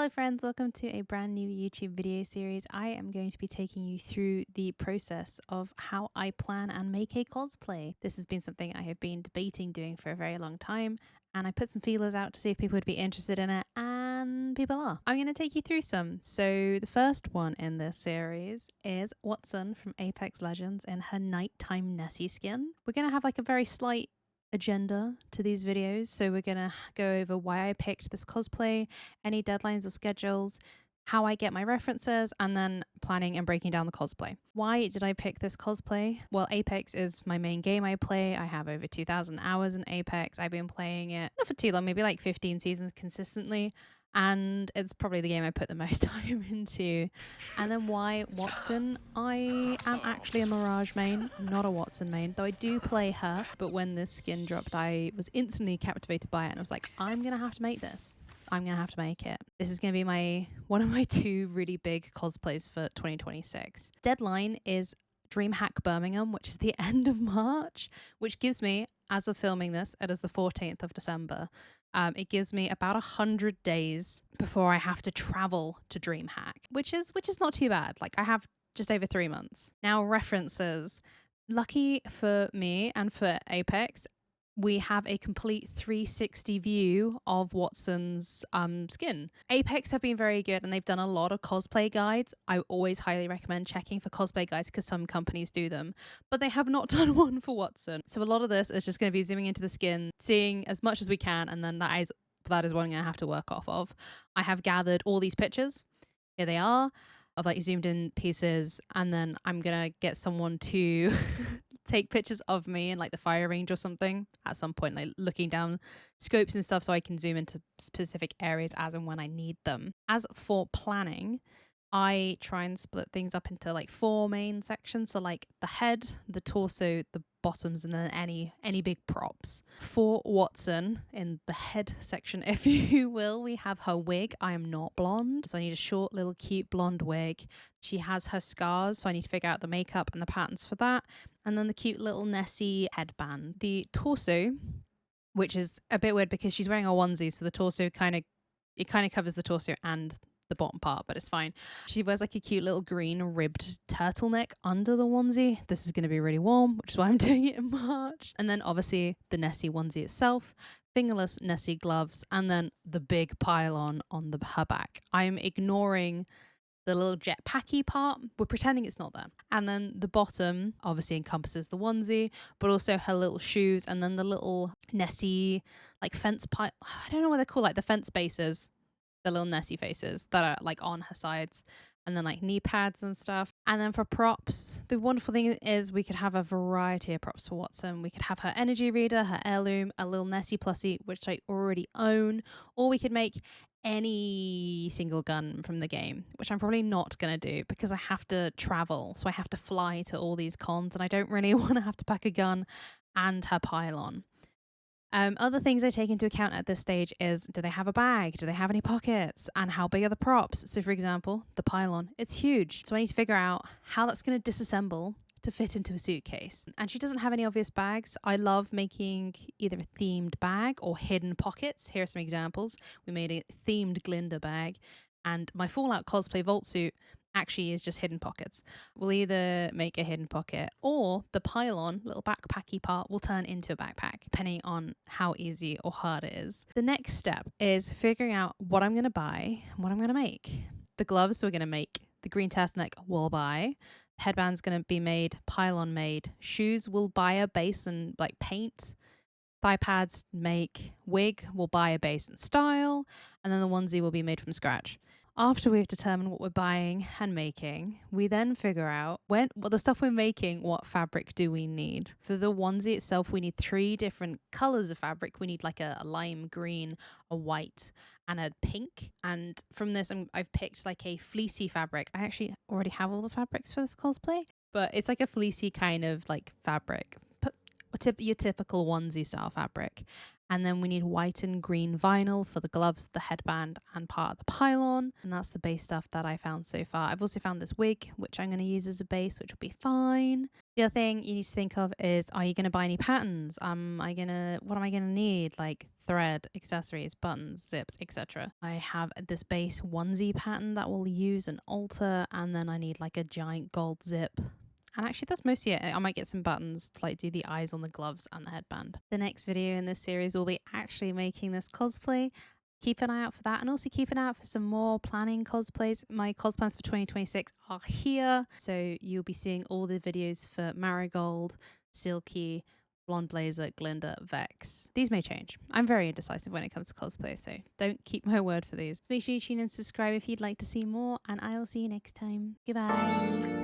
Hello friends, welcome to a brand new YouTube video series. I am going to be taking you through the process of how I plan and make a cosplay. This has been something I have been debating doing for a very long time, and I put some feelers out to see if people would be interested in it, and people are. I'm going to take you through some. So the first one in this series is Wattson from Apex Legends in her nighttime Nessie skin. We're going to have like a very slight agenda to these videos, so we're gonna go over why I picked this cosplay, any deadlines or schedules, how I get my references, and then planning and breaking down the cosplay. Why did I pick this cosplay? Well, Apex is my main game I play. I have over 2,000 hours in Apex. I've been playing it not for too long, maybe like 15 seasons consistently, and it's probably the game I put the most time into. And then why Wattson? I am actually a Mirage main, not a Wattson main, though I do play her. But when this skin dropped, I was instantly captivated by it, and I was like, I'm gonna have to make this. I'm gonna have to make it. This is gonna be one of my two really big cosplays for 2026. Deadline is DreamHack Birmingham, which is the end of March, which gives me, as of filming this, it is the 14th of December. It gives me about 100 days before I have to travel to DreamHack, which is not too bad. Like, I have just over 3 months. Now, references. Lucky for me and for Apex, we have a complete 360 view of Wattson's skin. Apex have been very good, and they've done a lot of cosplay guides. I always highly recommend checking for cosplay guides because some companies do them, but they have not done one for Wattson. So a lot of this is just going to be zooming into the skin, seeing as much as we can, and then that is what I'm going to have to work off of. I have gathered all these pictures. Here they are, of like zoomed in pieces, and then I'm going to get someone to take pictures of me in like the fire range or something at some point, like looking down scopes and stuff so I can zoom into specific areas as and when I need them. As for planning, I try and split things up into like 4 main sections. So like the head, the torso, the bottoms, and then any big props. For Wattson, in the head section, if you will, we have her wig. I am not blonde, so I need a short little cute blonde wig. She has her scars, so I need to figure out the makeup and the patterns for that. And then the cute little Nessie headband. The torso, which is a bit weird because she's wearing a onesie, so the torso kind of covers the torso and the bottom part, but it's fine. She wears like a cute little green ribbed turtleneck under the onesie. This is going to be really warm, which is why I'm doing it in March. And then obviously the Nessie onesie itself, fingerless Nessie gloves, and then the big pylon on her back. I'm ignoring the little jetpacky part. We're pretending it's not there. And then the bottom obviously encompasses the onesie, but also her little shoes, and then the little Nessie like fence I don't know what they're called, like the fence bases, the little Nessie faces that are like on her sides, and then like knee pads and stuff. And then for props, the wonderful thing is we could have a variety of props for Wattson. We could have her energy reader, her heirloom, a little Nessie plushie, which I already own, or we could make any single gun from the game, which I'm probably not going to do because I have to travel. So I have to fly to all these cons, and I don't really want to have to pack a gun and her pylon. Other things I take into account at this stage is, do they have a bag? Do they have any pockets? And how big are the props? So for example, the pylon, it's huge. So I need to figure out how that's going to disassemble to fit into a suitcase. And she doesn't have any obvious bags. I love making either a themed bag or hidden pockets. Here are some examples. We made a themed Glinda bag, and my Fallout cosplay vault suit actually is just hidden pockets. We'll either make a hidden pocket, or the pylon, little backpacky part, will turn into a backpack, depending on how easy or hard it is. The next step is figuring out what I'm going to buy and what I'm going to make. The gloves we're going to make. The green turtleneck we'll buy. The headband's going to be made, pylon made. Shoes we'll buy a base and like paint. Thigh pads make. Wig we'll buy a base and style. And then the onesie will be made from scratch. After we've determined what we're buying and making, we then figure out what the stuff we're making, what fabric do we need. For the onesie itself, we need 3 different colors of fabric. We need like a lime green, a white, and a pink. And from this, I've picked like a fleecy fabric. I actually already have all the fabrics for this cosplay, but it's like a fleecy kind of like fabric. Your typical onesie style fabric. And then we need white and green vinyl for the gloves, the headband, and part of the pylon. And that's the base stuff that I found so far. I've also found this wig, which I'm going to use as a base, which will be fine. The other thing you need to think of is, are you going to buy any patterns? What am I going to need? Like thread, accessories, buttons, zips, etc. I have this base onesie pattern that we'll use and alter, and then I need like a giant gold zip. And actually that's mostly it. I might get some buttons to like do the eyes on the gloves and the headband. The next video in this series will be actually making this cosplay. Keep an eye out for that, and also keep an eye out for some more planning cosplays. My cos plans for 2026 are here, so you'll be seeing all the videos for Marigold, Silky, Blonde Blazer, Glinda, Vex. These may change. I'm very indecisive when it comes to cosplay, so don't keep my word for these. Make sure you tune in and subscribe if you'd like to see more, and I'll see you next time. Goodbye.